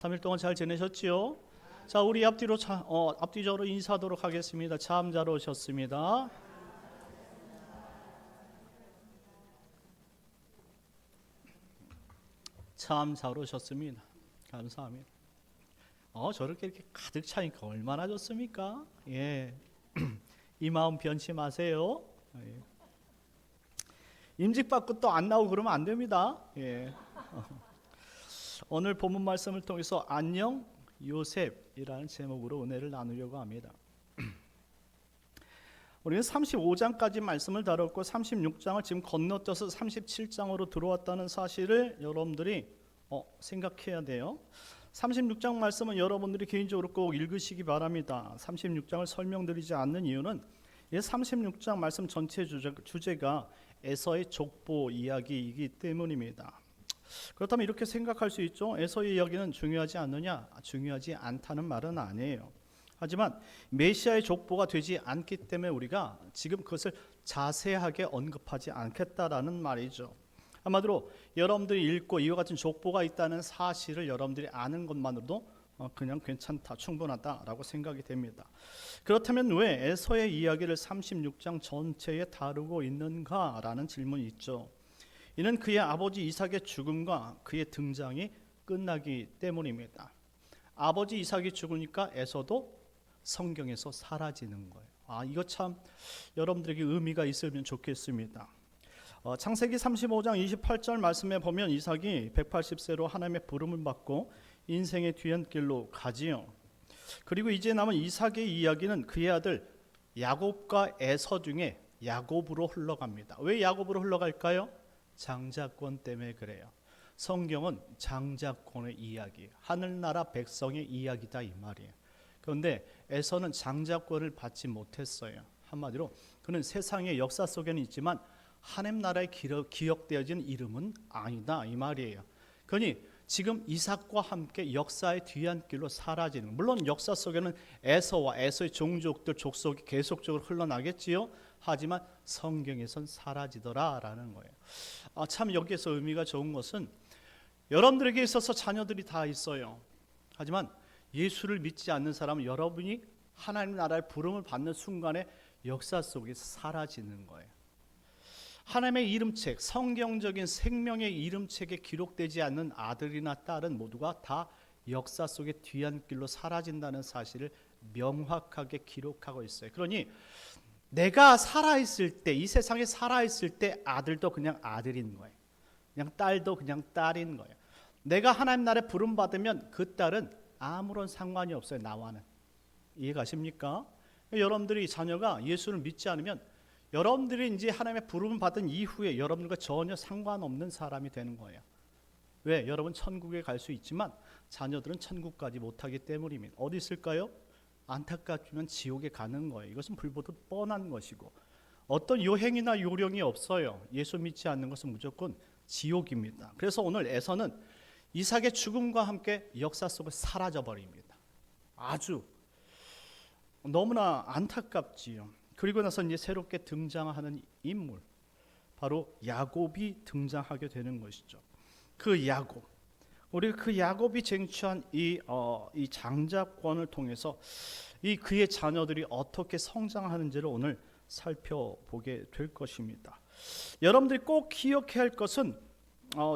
3일 동안 잘 지내셨지요? 자, 우리 앞뒤적으로 인사하도록 하겠습니다. 참 잘 오셨습니다. 참 잘 오셨습니다. 감사합니다. 저렇게 이렇게 가득 차니까 얼마나 좋습니까? 예. 이 마음 변치 마세요. 예. 임직 받고 또 안 나오고 그러면 안 됩니다. 예. 오늘 본문 말씀을 통해서 안녕 요셉이라는 제목으로 은혜를 나누려고 합니다. 우리는 35장까지 말씀을 다뤘고 36장을 지금 건너뛰어서 37장으로 들어왔다는 사실을 여러분들이 생각해야 돼요. 36장 말씀은 여러분들이 개인적으로 꼭 읽으시기 바랍니다. 36장을 설명드리지 않는 이유는 이 36장 말씀 전체 주제가 에서의 족보 이야기이기 때문입니다. 그렇다면 이렇게 생각할 수 있죠. 에서의 이야기는 중요하지 않느냐? 중요하지 않다는 말은 아니에요. 하지만 메시아의 족보가 되지 않기 때문에 우리가 지금 그것을 자세하게 언급하지 않겠다라는 말이죠. 한마디로 여러분들이 읽고 이와 같은 족보가 있다는 사실을 여러분들이 아는 것만으로도 그냥 괜찮다, 충분하다라고 생각이 됩니다. 그렇다면 왜 에서의 이야기를 36장 전체에 다루고 있는가라는 질문이 있죠. 이는 그의 아버지 이삭의 죽음과 그의 등장이 끝나기 때문입니다. 아버지 이삭이 죽으니까 에서도 성경에서 사라지는 거예요. 이거 참 여러분들에게 의미가 있으면 좋겠습니다. 창세기 35장 28절 말씀에 보면 이삭이 180세로 하나님의 부름을 받고 인생의 뒤안길로 가지요. 그리고 이제 남은 이삭의 이야기는 그의 아들 야곱과 에서 중에 야곱으로 흘러갑니다. 왜 야곱으로 흘러갈까요? 장자권 때문에 그래요. 성경은 장자권의 이야기, 하늘나라 백성의 이야기다 이 말이에요. 그런데 에서는 장자권을 받지 못했어요. 한마디로 그는 세상의 역사 속에는 있지만 하나님 나라에 기억되어진 이름은 아니다 이 말이에요. 그러니 지금 이삭과 함께 역사의 뒤안길로 사라지는, 물론 역사 속에는 에서와 에서의 종족들 족속이 계속적으로 흘러나겠지요. 하지만 성경에선 사라지더라라는 거예요. 참 여기에서 의미가 좋은 것은 여러분들에게 있어서 자녀들이 다 있어요. 하지만 예수를 믿지 않는 사람은 여러분이 하나님 나라의 부름을 받는 순간에 역사 속에서 사라지는 거예요. 하나님의 이름책, 성경적인 생명의 이름책에 기록되지 않는 아들이나 딸은 모두가 다 역사 속의 뒤안길로 사라진다는 사실을 명확하게 기록하고 있어요. 그러니 내가 살아있을 때, 이 세상에 살아있을 때 아들도 그냥 아들인 거예요. 그냥 딸도 그냥 딸인 거예요. 내가 하나님 나라에 부름 받으면 그 딸은 아무런 상관이 없어요. 나와는. 이해가십니까? 여러분들이 자녀가 예수를 믿지 않으면 여러분들이 이제 하나님의 부름을 받은 이후에 여러분들과 전혀 상관없는 사람이 되는 거예요. 왜? 여러분 천국에 갈 수 있지만 자녀들은 천국까지 못하기 때문입니다. 어디 있을까요? 안타깝지만 지옥에 가는 거예요. 이것은 불보듯 뻔한 것이고 어떤 요행이나 요령이 없어요. 예수 믿지 않는 것은 무조건 지옥입니다. 그래서 오늘 에서는 이삭의 죽음과 함께 역사 속에 사라져버립니다. 아주 너무나 안타깝지요. 그리고 나서 이제 새롭게 등장하는 인물, 바로 야곱이 등장하게 되는 것이죠. 그 야곱, 우리가 그 야곱이 쟁취한 이 장자권을 통해서 이 그의 자녀들이 어떻게 성장하는지를 오늘 살펴보게 될 것입니다. 여러분들이 꼭 기억해야 할 것은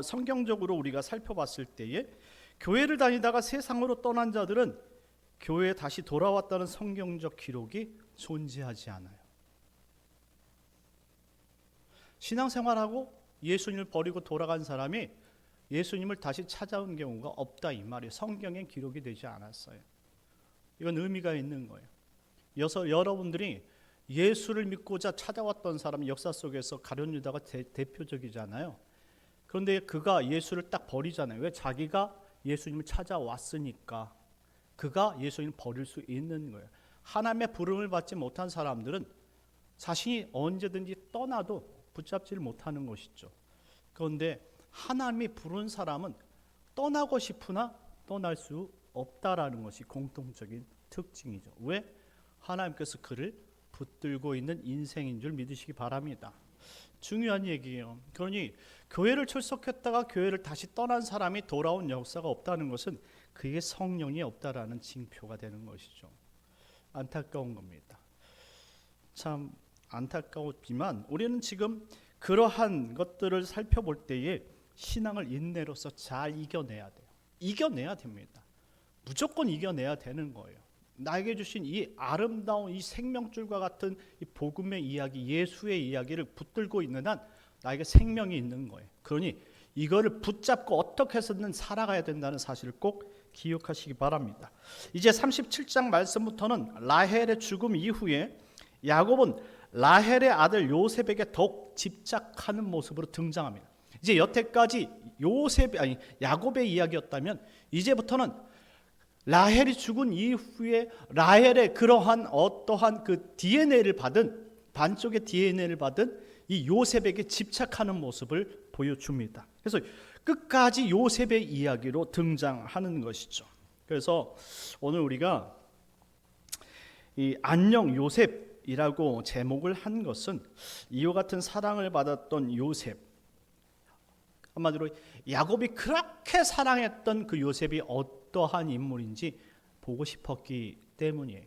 성경적으로 우리가 살펴봤을 때에 교회를 다니다가 세상으로 떠난 자들은 교회에 다시 돌아왔다는 성경적 기록이 존재하지 않아요. 신앙생활하고 예수님을 버리고 돌아간 사람이 예수님을 다시 찾아온 경우가 없다 이 말이에요. 성경에 기록이 되지 않았어요. 이건 의미가 있는 거예요. 여러분들이 예수를 믿고자 찾아왔던 사람 역사 속에서 가룟 유다가 대표적이잖아요. 그런데 그가 예수를 딱 버리잖아요. 왜? 자기가 예수님을 찾아왔으니까. 그가 예수님을 버릴 수 있는 거예요. 하나님의 부름을 받지 못한 사람들은 자신이 언제든지 떠나도 붙잡지를 못하는 것이죠. 그런데 하나님이 부른 사람은 떠나고 싶으나 떠날 수 없다라는 것이 공통적인 특징이죠. 왜? 하나님께서 그를 붙들고 있는 인생인 줄 믿으시기 바랍니다. 중요한 얘기예요. 그러니 교회를 출석했다가 교회를 다시 떠난 사람이 돌아온 역사가 없다는 것은 그게 성령이 없다라는 징표가 되는 것이죠. 안타까운 겁니다. 참 안타까웠지만 우리는 지금 그러한 것들을 살펴볼 때에 신앙을 인내로서 잘 이겨내야 돼요. 이겨내야 됩니다. 무조건 이겨내야 되는 거예요. 나에게 주신 이 아름다운 이 생명줄과 같은 이 복음의 이야기, 예수의 이야기를 붙들고 있는 한 나에게 생명이 있는 거예요. 그러니 이거를 붙잡고 어떻게 해서든 살아가야 된다는 사실을 꼭 기억하시기 바랍니다. 이제 37장 말씀부터는 라헬의 죽음 이후에 야곱은 라헬의 아들 요셉에게 더욱 집착하는 모습으로 등장합니다. 이제 여태까지 야곱의 이야기였다면 이제부터는 라헬이 죽은 이후에 라헬의 그러한 어떠한 그 DNA를 받은 반쪽의 DNA를 받은 이 요셉에게 집착하는 모습을 보여줍니다. 그래서 끝까지 요셉의 이야기로 등장하는 것이죠. 그래서 오늘 우리가 이 안녕 요셉이라고 제목을 한 것은 이와 같은 사랑을 받았던 요셉, 한마디로 야곱이 그렇게 사랑했던 그 요셉이 어떠한 인물인지 보고 싶었기 때문이에요.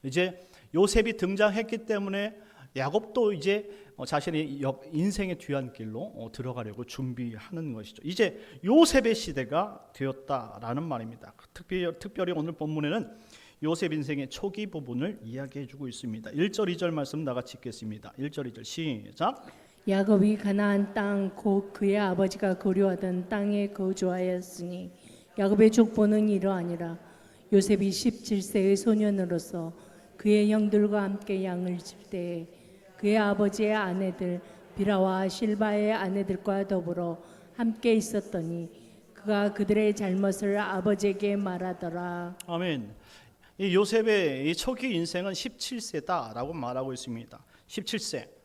이제 요셉이 등장했기 때문에 야곱도 이제 자신의 인생의 뒤안길로 들어가려고 준비하는 것이죠. 이제 요셉의 시대가 되었다라는 말입니다. 특별히 오늘 본문에는 요셉 인생의 초기 부분을 이야기해주고 있습니다. 1절 2절 말씀 나같이 읽겠습니다. 1절 2절 시작. 야곱이 가나안 땅 곧 그의 아버지가 거류하던 땅에 거주하였으니 야곱의 족보는 이러하니라. 요셉이 17세의 소년으로서 그의 형들과 함께 양을 칠 때에 그의 아버지의 아내들 비라와 실바의 아내들과 더불어 함께 있었더니 그가 그들의 잘못을 아버지에게 말하더라. 아멘. 이 요셉의 이 초기 인생은 17세다라고 말하고 있습니다. 17세.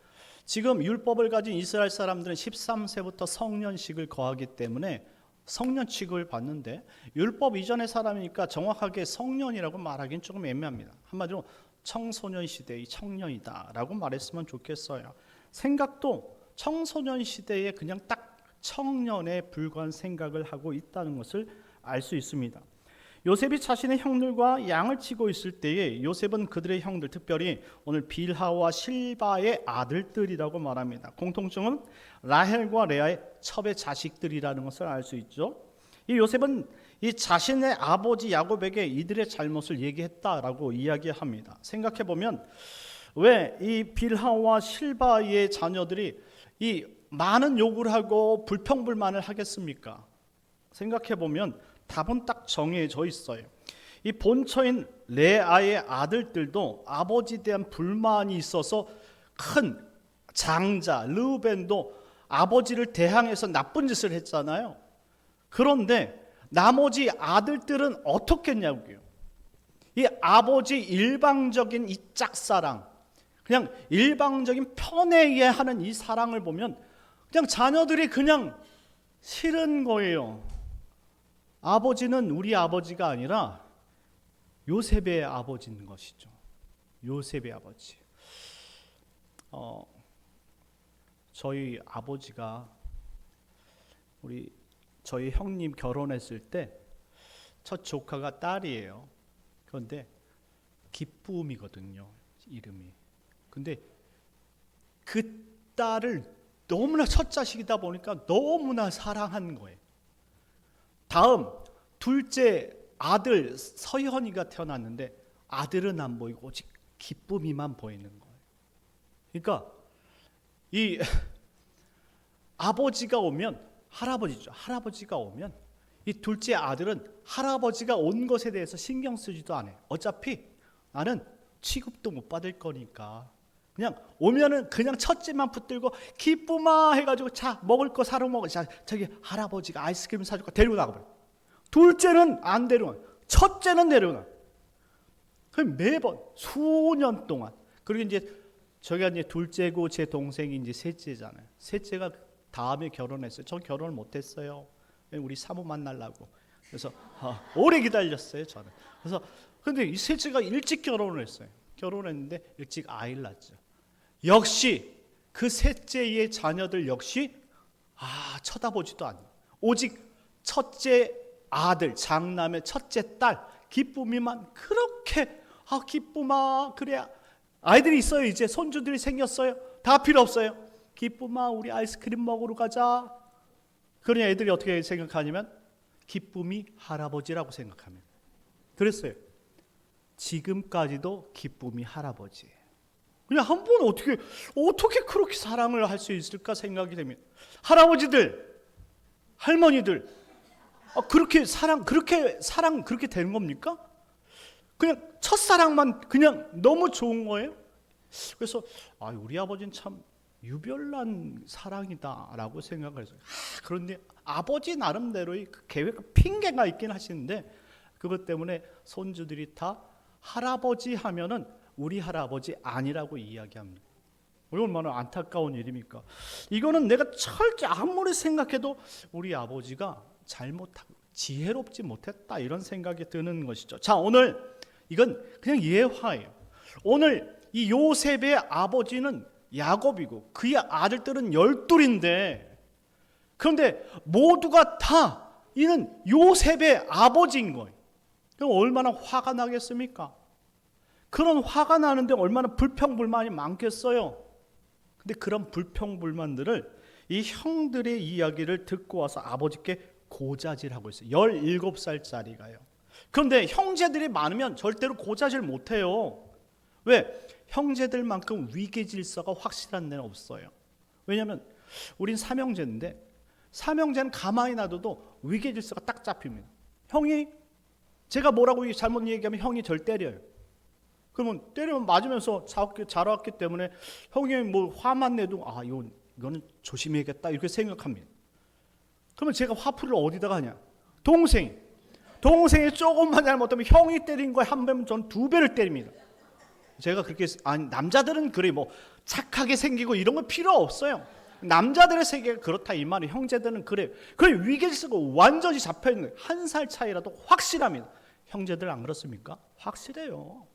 지금 율법을 가진 이스라엘 사람들은 13세부터 성년식을 거하기 때문에 성년 취급을 받는데 율법 이전의 사람이니까 정확하게 성년이라고 말하기는 조금 애매합니다. 한마디로 청소년 시대의 청년이다라고 말했으면 좋겠어요. 생각도 청소년 시대에 그냥 딱 청년에 불과한 생각을 하고 있다는 것을 알 수 있습니다. 요셉이 자신의 형들과 양을 치고 있을 때에 요셉은 그들의 형들, 특별히 오늘 빌하와 실바의 아들들이라고 말합니다. 공통점은 라헬과 레아의 첩의 자식들이라는 것을 알 수 있죠. 이 요셉은 이 자신의 아버지 야곱에게 이들의 잘못을 얘기했다라고 이야기합니다. 생각해 보면 왜 이 빌하와 실바의 자녀들이 이 많은 욕을 하고 불평불만을 하겠습니까? 생각해 보면 답은 딱 정해져 있어요. 이 본처인 레아의 아들들도 아버지에 대한 불만이 있어서 큰 장자 르우벤도 아버지를 대항해서 나쁜 짓을 했잖아요. 그런데 나머지 아들들은 어떻게 했냐고요. 이 아버지 일방적인 이 짝사랑, 그냥 일방적인 편에 의해 하는 이 사랑을 보면 그냥 자녀들이 그냥 싫은 거예요. 아버지는 우리 아버지가 아니라 요셉의 아버지인 것이죠. 요셉의 아버지. 저희 아버지가 저희 형님 결혼했을 때 첫 조카가 딸이에요. 그런데 기쁨이거든요, 이름이. 근데 그 딸을 너무나 첫 자식이다 보니까 너무나 사랑한 거예요. 다음 둘째 아들 서현이가 태어났는데 아들은 안 보이고 오직 기쁨이만 보이는 거예요. 그러니까 이 아버지가 오면 할아버지죠. 할아버지가 오면 이 둘째 아들은 할아버지가 온 것에 대해서 신경 쓰지도 않아요. 어차피 나는 취급도 못 받을 거니까 그냥 오면은 그냥 첫째만 붙들고 기쁨아 해가지고 자 먹을 거 사러 먹어. 자 저기 할아버지가 아이스크림 사줄까 데리고 나가버려. 둘째는 안 데려가. 첫째는 데려가. 그럼 매번 수년 동안. 그리고 이제 저희가 이제 둘째고 제 동생이 이제 셋째잖아요. 셋째가 다음에 결혼했어요. 전 결혼을 못했어요. 우리 사모 만나려고. 그래서 오래 기다렸어요 저는. 그래서 근데 이 셋째가 일찍 결혼을 했어요. 결혼했는데 일찍 아이를 낳았죠. 역시 그 셋째의 자녀들 역시 쳐다보지도 않아요. 오직 첫째 아들, 장남의 첫째 딸 기쁨이만 그렇게 기쁨아 그래 아이들이 있어요. 이제 손주들이 생겼어요. 다 필요 없어요. 기쁨아 우리 아이스크림 먹으러 가자. 그러니 애들이 어떻게 생각하냐면 기쁨이 할아버지라고 생각합니다. 그랬어요. 지금까지도 기쁨이 할아버지예요. 그냥 한 번 어떻게 그렇게 사랑을 할 수 있을까 생각이 됩니다. 할아버지들, 할머니들, 그렇게 사랑 그렇게 되는 겁니까? 그냥 첫사랑만 그냥 너무 좋은 거예요. 그래서 우리 아버지는 참 유별난 사랑이다라고 생각을 해서 그런데 아버지 나름대로의 그 계획 핑계가 있긴 하시는데 그것 때문에 손주들이 다 할아버지 하면은 우리 할아버지 아니라고 이야기합니다. 얼마나 안타까운 일입니까? 이거는 내가 철저히 아무리 생각해도 우리 아버지가 잘못하고 지혜롭지 못했다 이런 생각이 드는 것이죠. 자, 오늘 이건 그냥 예화예요. 오늘 이 요셉의 아버지는 야곱이고 그의 아들들은 12인데 그런데 모두가 다 이는 요셉의 아버지인 거예요. 그럼 얼마나 화가 나겠습니까? 그런 화가 나는데 얼마나 불평불만이 많겠어요. 근데 그런 불평불만들을 이 형들의 이야기를 듣고 와서 아버지께 고자질하고 있어요. 17살짜리가요. 그런데 형제들이 많으면 절대로 고자질 못해요. 왜? 형제들만큼 위계질서가 확실한 데는 없어요. 왜냐하면 우린 삼형제인데 삼형제는 가만히 놔둬도 위계질서가 딱 잡힙니다. 형이 제가 뭐라고 잘못 얘기하면 형이 절 때려요. 그러면 때리면 맞으면서 자랐기 때문에 형이 뭐 화만 내도 이거는 조심해야겠다 이렇게 생각합니다. 그러면 제가 화풀이를 어디다가 하냐? 동생이 조금만 잘못하면 형이 때린 거에 한 배면 전 2배를 때립니다. 제가 그렇게 남자들은 그래 뭐 착하게 생기고 이런 거 필요 없어요. 남자들의 세계가 그렇다 이 말이. 형제들은 그래 위계질서가 완전히 잡혀있는 거예요. 1살 차이라도 확실합니다. 형제들 안 그렇습니까? 확실해요.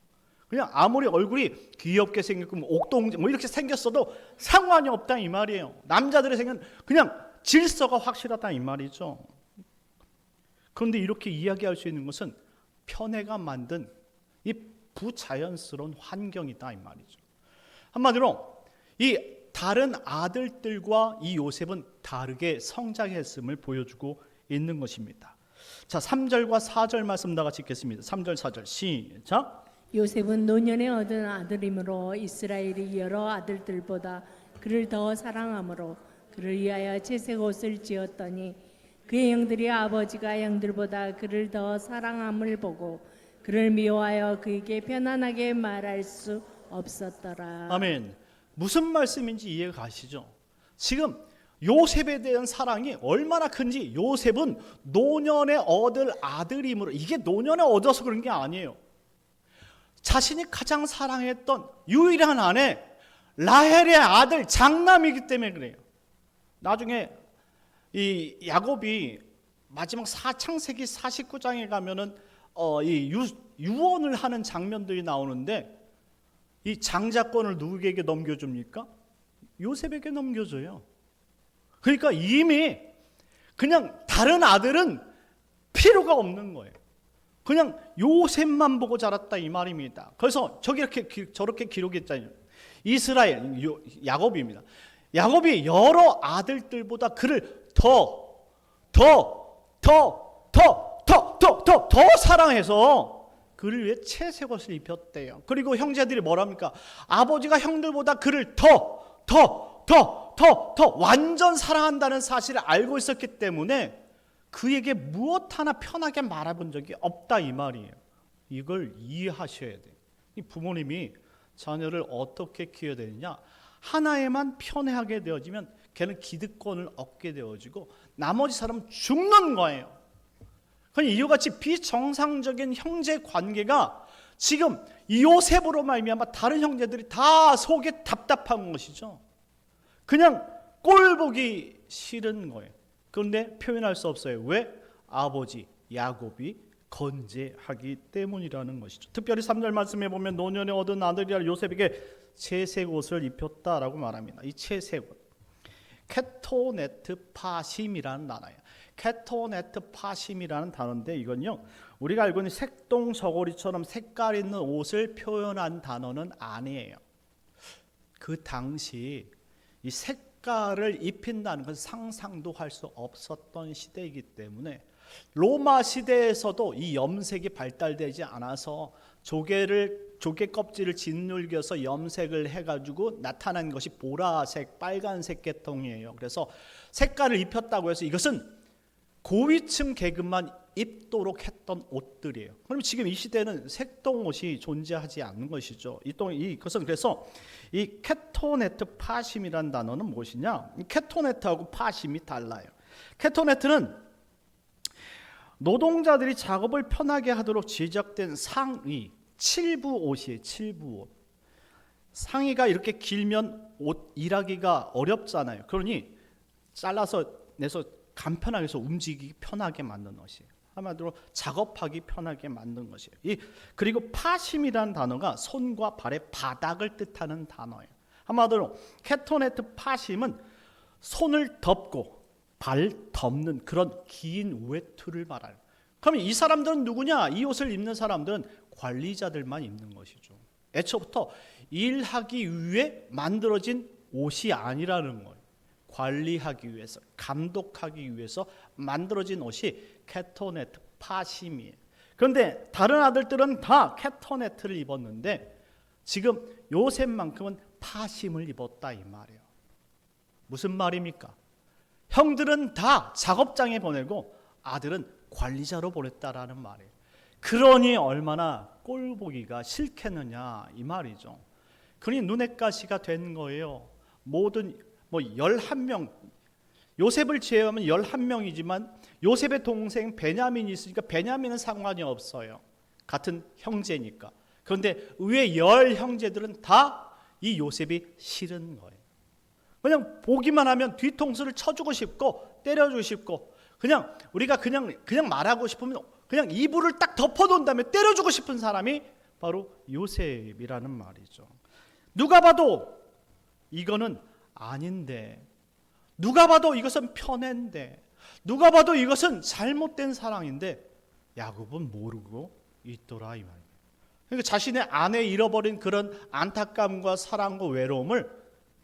그냥 아무리 얼굴이 귀엽게 생겼고 옥동 이렇게 생겼어도 상관이 없다 이 말이에요. 남자들의 생각은 그냥 질서가 확실하다 이 말이죠. 그런데 이렇게 이야기할 수 있는 것은 편애가 만든 이 부자연스러운 환경이다 이 말이죠. 한마디로 이 다른 아들들과 이 요셉은 다르게 성장했음을 보여주고 있는 것입니다. 자, 3절과 4절 말씀 다 같이 읽겠습니다. 3절 4절 시작. 요셉은 노년에 얻은 아들이므로 이스라엘이 여러 아들들보다 그를 더 사랑하므로 그를 위하여 채색 옷을 지었더니 그의 형들이 아버지가 형들보다 그를 더 사랑함을 보고 그를 미워하여 그에게 편안하게 말할 수 없었더라. 아멘. 무슨 말씀인지 이해가 가시죠? 지금 요셉에 대한 사랑이 얼마나 큰지 요셉은 노년에 얻을 아들이므로 이게 노년에 얻어서 그런 게 아니에요. 자신이 가장 사랑했던 유일한 아내 라헬의 아들 장남이기 때문에 그래요. 나중에 이 야곱이 마지막 창세기 49장에 가면은 이 유언을 하는 장면들이 나오는데 이 장자권을 누구에게 넘겨줍니까? 요셉에게 넘겨줘요. 그러니까 이미 그냥 다른 아들은 필요가 없는 거예요. 그냥 요셉만 보고 자랐다 이 말입니다. 그래서 저렇게 기록했잖아요. 이스라엘 야곱입니다. 야곱이 여러 아들들보다 그를 더 사랑해서 그를 위해 채색 옷을 입혔대요. 그리고 형제들이 뭐랍니까? 아버지가 형들보다 그를 더 완전 사랑한다는 사실을 알고 있었기 때문에 그에게 무엇 하나 편하게 말해본 적이 없다 이 말이에요. 이걸 이해하셔야 돼요. 이 부모님이 자녀를 어떻게 키워야 되느냐? 하나에만 편애하게 되어지면 걔는 기득권을 얻게 되어지고 나머지 사람은 죽는 거예요. 그러니까 이와 같이 비정상적인 형제 관계가 지금 요셉으로 말미암아 다른 형제들이 다 속에 답답한 것이죠. 그냥 꼴보기 싫은 거예요. 그런데 표현할 수 없어요. 왜? 아버지 야곱이 건재하기 때문이라는 것이죠. 특별히 3절 말씀에 보면 노년에 얻은 아들이라 요셉에게 채색 옷을 입혔다라고 말합니다. 이 채색 옷 케토네트 파심이라는 나라예요. 케토네트 파심이라는 단어인데 이건요 우리가 알고 있는 색동 저고리처럼 색깔 있는 옷을 표현한 단어는 아니에요. 그 당시 이 색깔을 입힌다는 것은 상상도 할 수 없었던 시대이기 때문에 로마 시대에서도 이 염색이 발달되지 않아서 조개 껍질을 짓눌겨서 염색을 해가지고 나타난 것이 보라색, 빨간색 계통이에요. 그래서 색깔을 입혔다고 해서 이것은 고위층 계급만 입도록 했던 옷들이에요. 그럼 지금 이 시대는 색동 옷이 존재하지 않는 것이죠. 이것은 그래서 이 케토네트 파심이라는 단어는 무엇이냐? 이 케토네트하고 파심이 달라요. 케토네트는 노동자들이 작업을 편하게 하도록 제작된 상의, 칠부 옷이에요. 칠부 옷. 상의가 이렇게 길면 옷 일하기가 어렵잖아요. 그러니 잘라서 내서 간편하게 해서 움직이기 편하게 만든 옷이에요. 한마디로 작업하기 편하게 만든 것이에요. 그리고 파심이라는 단어가 손과 발의 바닥을 뜻하는 단어예요. 한마디로 케토네트 파심은 손을 덮고 발 덮는 그런 긴 외투를 말해요. 그러면 이 사람들은 누구냐? 이 옷을 입는 사람들은 관리자들만 입는 것이죠. 애초부터 일하기 위해 만들어진 옷이 아니라는 거예요. 관리하기 위해서, 감독하기 위해서 만들어진 옷이 케토네트 파심이에요. 그런데 다른 아들들은 다 케토네트를 입었는데 지금 요셉만큼은 파심을 입었다 이 말이에요. 무슨 말입니까? 형들은 다 작업장에 보내고 아들은 관리자로 보냈다라는 말이에요. 그러니 얼마나 꼴보기가 싫겠느냐 이 말이죠. 그러니 눈엣 가시가 된 거예요. 모든 11명, 요셉을 제외하면 11명이지만 요셉의 동생 베냐민이 있으니까 베냐민은 상관이 없어요. 같은 형제니까. 그런데 위에 10형제들은 다 이 요셉이 싫은 거예요. 그냥 보기만 하면 뒤통수를 쳐주고 싶고 때려주고 싶고 그냥 우리가 그냥 말하고 싶으면 그냥 이불을 딱 덮어놓은 다음에 때려주고 싶은 사람이 바로 요셉이라는 말이죠. 누가 봐도 이거는 아닌데, 누가 봐도 이것은 편애인데, 누가 봐도 이것은 잘못된 사랑인데 야곱은 모르고 있더라 이 말이에요. 그러니까 자신의 아내 잃어버린 그런 안타까움과 사랑과 외로움을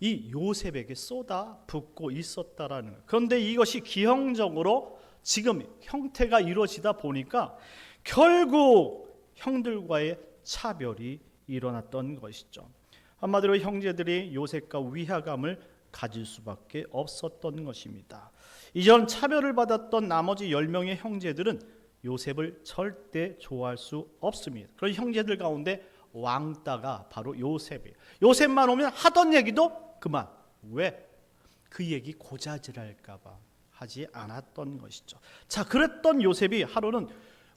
이 요셉에게 쏟아붓고 있었다라는 거예요. 그런데 이것이 기형적으로 지금 형태가 이루어지다 보니까 결국 형들과의 차별이 일어났던 것이죠. 한마디로 형제들이 요셉과 위화감을 가질 수밖에 없었던 것입니다. 이전 차별을 받았던 나머지 10명의 형제들은 요셉을 절대 좋아할 수 없습니다. 그런 형제들 가운데 왕따가 바로 요셉이에요. 요셉만 오면 하던 얘기도 그만. 왜? 그 얘기 고자질할까 봐 하지 않았던 것이죠. 자, 그랬던 요셉이 하루는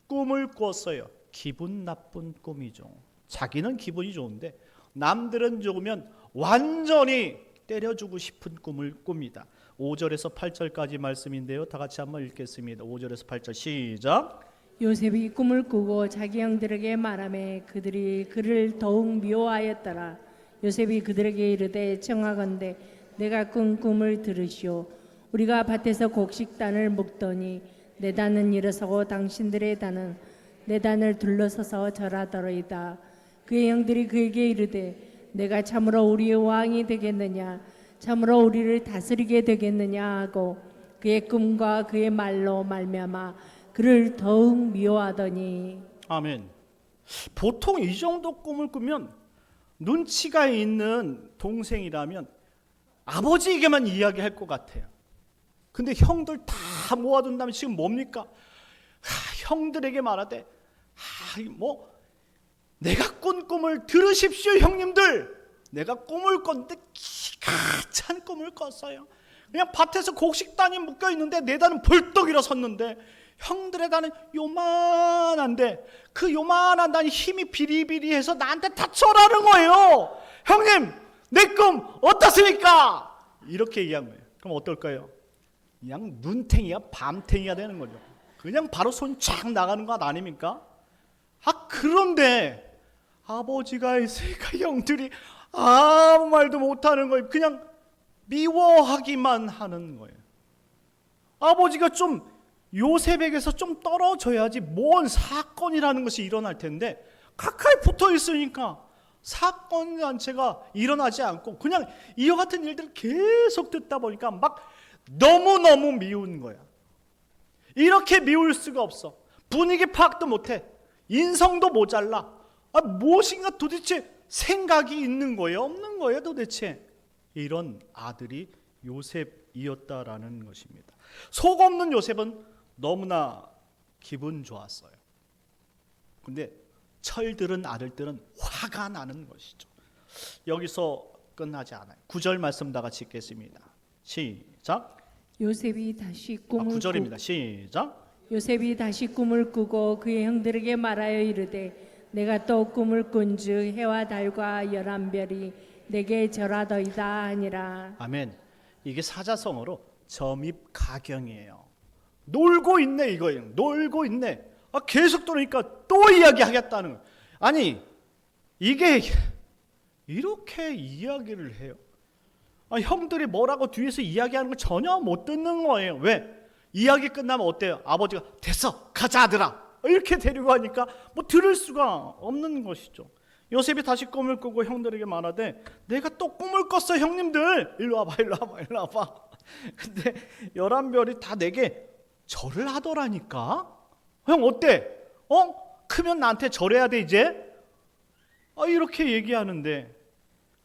꿈을 꿨어요. 기분 나쁜 꿈이죠. 자기는 기분이 좋은데 남들은 좋으면 완전히 때려주고 싶은 꿈을 꿉니다. 5절에서 8절까지 말씀인데요. 다 같이 한번 읽겠습니다. 5절에서 8절 시작. 요셉이 꿈을 꾸고 자기 형들에게 말하매 그들이 그를 더욱 미워하였더라. 요셉이 그들에게 이르되 청하건대 내가 꾼 꿈을 들으시오. 우리가 밭에서 곡식단을 묶더니 내 단은 일어서고 당신들의 단은 내 단을 둘러서서 절하더이다. 그의 형들이 그에게 이르되 내가 참으로 우리의 왕이 되겠느냐, 참으로 우리를 다스리게 되겠느냐 하고 그의 꿈과 그의 말로 말미암아 그를 더욱 미워하더니. 아멘. 보통 이 정도 꿈을 꾸면 눈치가 있는 동생이라면 아버지에게만 이야기할 것 같아요. 근데 형들 다 모아둔 다음에 지금 뭡니까? 형들에게 말하되 내가 꾼 꿈을 들으십시오 형님들. 내가 꿈을 꿨는데 기가 찬 꿈을 꿨어요. 그냥 밭에서 곡식단이 묶여있는데 내 단은 벌떡 일어섰는데 형들의 단은 요만한데 그 요만한 단이 힘이 비리비리해서 나한테 다쳐라는 거예요. 형님 내 꿈 어떻습니까? 이렇게 얘기한 거예요. 그럼 어떨까요? 그냥 눈탱이가 밤탱이가 되는 거죠. 그냥 바로 손 쫙 나가는 것 아닙니까? 그런데 아버지가 있으니까 형들이 아무 말도 못하는 거예요. 그냥 미워하기만 하는 거예요. 아버지가 좀 요셉에게서 좀 떨어져야지 뭔 사건이라는 것이 일어날 텐데 가까이 붙어 있으니까 사건 자체가 일어나지 않고 그냥 이와 같은 일들을 계속 듣다 보니까 막 너무너무 미운 거야. 이렇게 미울 수가 없어. 분위기 파악도 못해. 인성도 모자라. 무엇인가 도대체 생각이 있는 거예요? 없는 거예요 도대체? 이런 아들이 요셉이었다라는 것입니다. 속 없는 요셉은 너무나 기분 좋았어요. 근데 철들은 아들들은 화가 나는 것이죠. 여기서 끝나지 않아요. 9절 말씀 다 같이 읽겠습니다. 시작. 요셉이 다시 꿈을 9절입니다. 시작. 요셉이 다시 꿈을 꾸고 그의 형들에게 말하여 이르되 내가 또 꿈을 꾼즉 해와 달과 11별이 내게 절하더이다 하니라. 아멘. 이게 사자성어로 점입가경이에요. 놀고 있네 이거예요. 놀고 있네. 계속 들으니까 또 이야기하겠다는 거예요. 아니 이게 이렇게 이야기를 해요. 형들이 뭐라고 뒤에서 이야기하는 걸 전혀 못 듣는 거예요. 왜? 이야기 끝나면 어때요? 아버지가 됐어 가자 아들아 이렇게 데리고 가니까 뭐 들을 수가 없는 것이죠. 요셉이 다시 꿈을 꾸고 형들에게 말하되 내가 또 꿈을 꿨어 형님들 일로 와봐 일로 와봐 일로 와봐. 근데 11별이 다 내게 절을 하더라니까. 형 어때? 크면 나한테 절해야 돼 이제? 이렇게 얘기하는데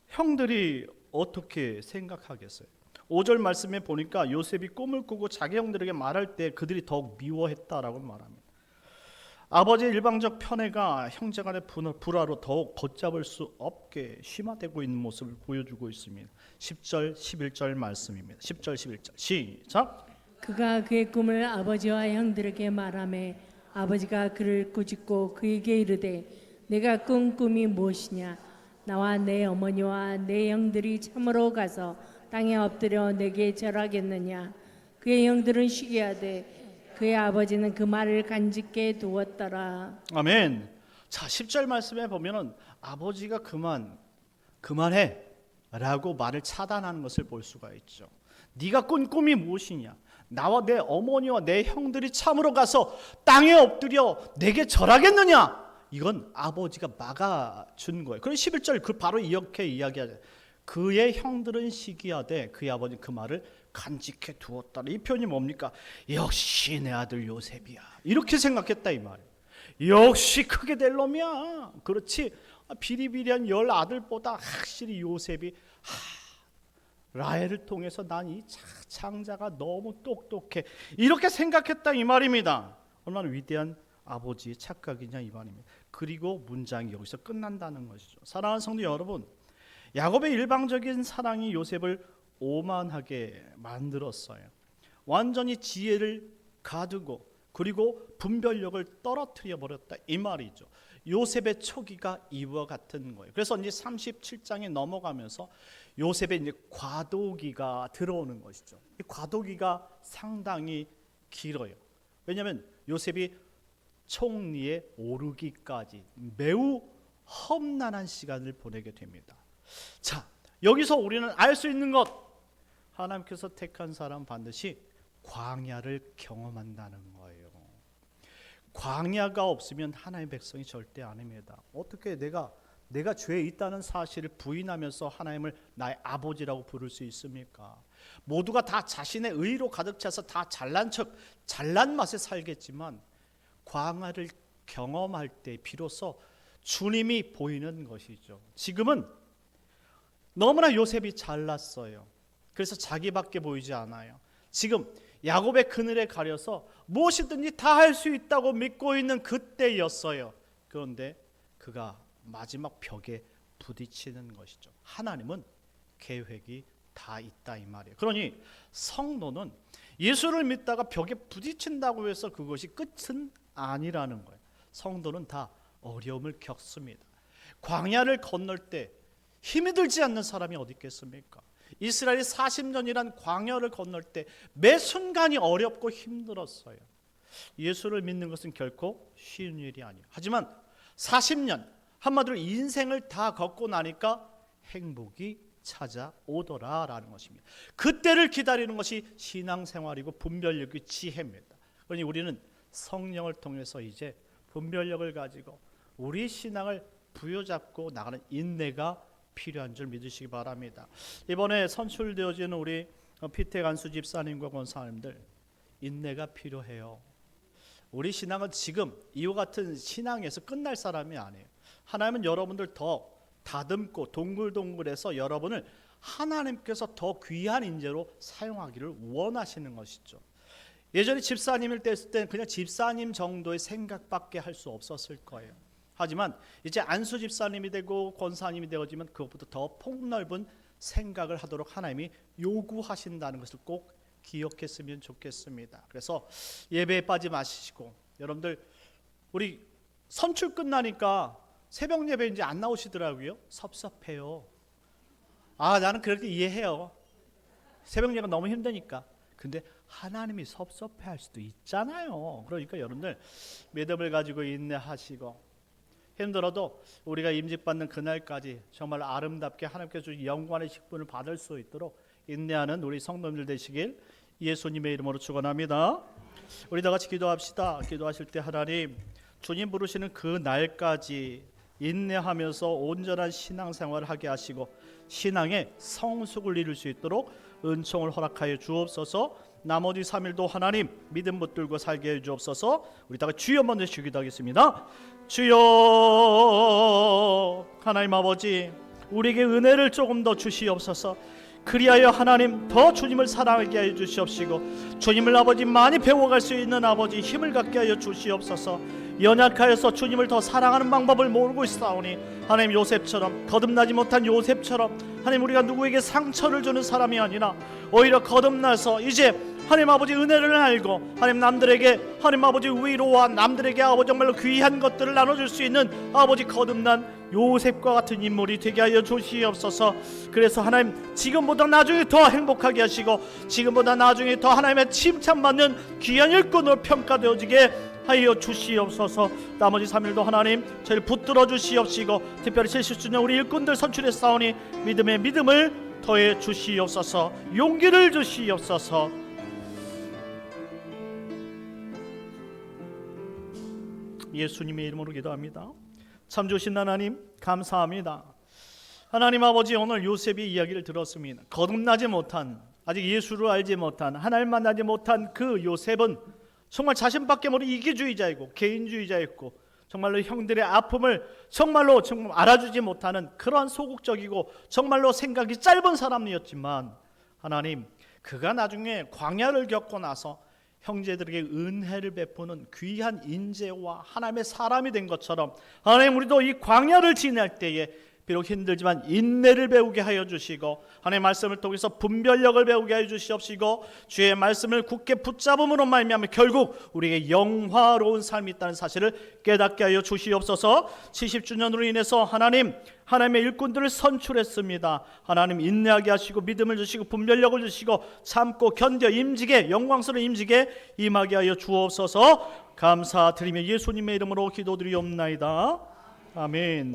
형들이 어떻게 생각하겠어요? 5절 말씀에 보니까 요셉이 꿈을 꾸고 자기 형들에게 말할 때 그들이 더욱 미워했다라고 말합니다. 아버지의 일방적 편애가 형제간의 불화로 더욱 걷잡을 수 없게 심화되고 있는 모습을 보여주고 있습니다. 10절 11절 말씀입니다. 10절 11절 시작. 그가 그의 꿈을 아버지와 형들에게 말하매 아버지가 그를 꾸짖고 그에게 이르되 내가 꾼 꿈이 무엇이냐 나와 내 어머니와 내 형들이 참으로 가서 땅에 엎드려 내게 절하겠느냐. 그의 형들은 시기하되 그의 아버지는 그 말을 간직해 두었더라. 아멘. 자 10절 말씀에 보면은 아버지가 그만해 라고 말을 차단하는 것을 볼 수가 있죠. 네가 꾼 꿈이 무엇이냐. 나와 내 어머니와 내 형들이 참으로 가서 땅에 엎드려 내게 절하겠느냐. 이건 아버지가 막아준 거예요. 그럼 11절 바로 이렇게 이야기하죠. 그의 형들은 시기하되 그의 아버지는 그 말을 간직해 두었다. 이 표현이 뭡니까? 역시 내 아들 요셉이야. 이렇게 생각했다 이 말이에요. 역시 크게 될 놈이야. 그렇지. 비리비리한 10 아들보다 확실히 요셉이 라헬을 통해서 난 이 창자가 너무 똑똑해. 이렇게 생각했다 이 말입니다. 얼마나 위대한 아버지의 착각이냐 이 말입니다. 그리고 문장이 여기서 끝난다는 것이죠. 사랑하는 성도 여러분, 야곱의 일방적인 사랑이 요셉을 오만하게 만들었어요. 완전히 지혜를 가두고 그리고 분별력을 떨어뜨려 버렸다 이 말이죠. 요셉의 초기가 이와 같은 거예요. 그래서 이제 37장에 넘어가면서 요셉의 이제 과도기가 들어오는 것이죠. 이 과도기가 상당히 길어요. 왜냐하면 요셉이 총리에 오르기까지 매우 험난한 시간을 보내게 됩니다. 자, 여기서 우리는 알 수 있는 것, 하나님께서 택한 사람 반드시 광야를 경험한다는 거예요. 광야가 없으면 하나님의 백성이 절대 아닙니다. 어떻게 내가 죄에 있다는 사실을 부인하면서 하나님을 나의 아버지라고 부를 수 있습니까? 모두가 다 자신의 의로 가득 차서 다 잘난 척, 잘난 맛에 살겠지만 광야를 경험할 때 비로소 주님이 보이는 것이죠. 지금은 너무나 요셉이 잘났어요. 그래서 자기밖에 보이지 않아요. 지금 야곱의 그늘에 가려서 무엇이든지 다 할 수 있다고 믿고 있는 그때였어요. 그런데 그가 마지막 벽에 부딪히는 것이죠. 하나님은 계획이 다 있다 이 말이에요. 그러니 성도는 예수를 믿다가 벽에 부딪힌다고 해서 그것이 끝은 아니라는 거예요. 성도는 다 어려움을 겪습니다. 광야를 건널 때 힘이 들지 않는 사람이 어디 있겠습니까? 이스라엘이 40년이란 광야를 건널 때 매 순간이 어렵고 힘들었어요. 예수를 믿는 것은 결코 쉬운 일이 아니에요. 하지만 40년, 한마디로 인생을 다 걷고 나니까 행복이 찾아오더라라는 것입니다. 그때를 기다리는 것이 신앙생활이고 분별력이 지혜입니다. 그러니 우리는 성령을 통해서 이제 분별력을 가지고 우리 신앙을 부여잡고 나가는 인내가 필요한 줄 믿으시기 바랍니다. 이번에 선출되어지는 우리 피태 간수 집사님과 권사님들, 인내가 필요해요. 우리 신앙은 지금 이와 같은 신앙에서 끝날 사람이 아니에요. 하나님은 여러분들 더 다듬고 동글동글해서 여러분을 하나님께서 더 귀한 인재로 사용하기를 원하시는 것이죠. 예전에 집사님일 때 했을 때 그냥 집사님 정도의 생각밖에 할 수 없었을 거예요. 하지만 이제 안수 집사님이 되고 권사님이 되어지면 그것보다 더 폭넓은 생각을 하도록 하나님이 요구하신다는 것을 꼭 기억했으면 좋겠습니다. 그래서 예배에 빠지 마시고, 여러분들 우리 선출 끝나니까 새벽 예배 이제 안 나오시더라고요. 섭섭해요. 나는 그렇게 이해해요. 새벽 예배가 너무 힘드니까. 근데 하나님이 섭섭해할 수도 있잖아요. 그러니까 여러분들 믿음을 가지고 인내하시고, 힘들어도 우리가 임직받는 그날까지 정말 아름답게 하나님께서 주신 영광의 직분을 받을 수 있도록 인내하는 우리 성도님들 되시길 예수님의 이름으로 축원합니다. 우리 다 같이 기도합시다. 기도하실 때 하나님, 주님 부르시는 그 날까지 인내하면서 온전한 신앙생활을 하게 하시고 신앙의 성숙을 이룰 수 있도록 은총을 허락하여 주옵소서. 나머지 3일도 하나님 믿음 붙들고 살게 해 주옵소서. 우리 다 같이 주여 먼저 기도하겠습니다. 주여, 하나님 아버지, 우리에게 은혜를 조금 더 주시옵소서. 그리하여 하나님 더 주님을 사랑하게 하여 주시옵시고 주님을 아버지 많이 배워갈 수 있는 아버지 힘을 갖게 하여 주시옵소서. 연약하여서 주님을 더 사랑하는 방법을 모르고 있사오니 하나님 요셉처럼, 거듭나지 못한 요셉처럼 하나님 우리가 누구에게 상처를 주는 사람이 아니라 오히려 거듭나서 이제 하나님 아버지 은혜를 알고 하나님 남들에게 하나님 아버지 위로와 남들에게 아버지 정말로 귀한 것들을 나눠줄 수 있는 아버지 거듭난 요셉과 같은 인물이 되게 하여 주시옵소서. 그래서 하나님 지금보다 나중에 더 행복하게 하시고 지금보다 나중에 더 하나님의 칭찬받는 귀한 일꾼으로 평가되어지게 하여 주시옵소서. 나머지 3일도 하나님 저희를 붙들어 주시옵시고 특별히 70주년 우리 일꾼들 선출했사오니 믿음의 믿음을 더해 주시옵소서. 용기를 주시옵소서. 예수님의 이름으로 기도합니다. 참 좋으신 하나님 감사합니다. 하나님 아버지, 오늘 요셉의 이야기를 들었습니다. 거듭나지 못한, 아직 예수를 알지 못한, 하나님 만나지 못한 그 요셉은 정말 자신밖에 모르는 이기주의자이고 개인주의자였고 정말로 형들의 아픔을 정말 알아주지 못하는 그러한 소극적이고 정말로 생각이 짧은 사람이었지만 하나님, 그가 나중에 광야를 겪고 나서 형제들에게 은혜를 베푸는 귀한 인재와 하나님의 사람이 된 것처럼 하나님 우리도 이 광야를 지날 때에 비록 힘들지만 인내를 배우게 하여 주시고 하나님의 말씀을 통해서 분별력을 배우게 하여 주시옵시고 주의 말씀을 굳게 붙잡음으로 말미암아 결국 우리에게 영화로운 삶이 있다는 사실을 깨닫게 하여 주시옵소서. 70주년으로 인해서 하나님의 일꾼들을 선출했습니다. 하나님 인내하게 하시고 믿음을 주시고 분별력을 주시고 참고 견뎌 임직에 영광스러운 임직에 임하게 하여 주옵소서. 감사드리며 예수님의 이름으로 기도드리옵나이다. 아멘.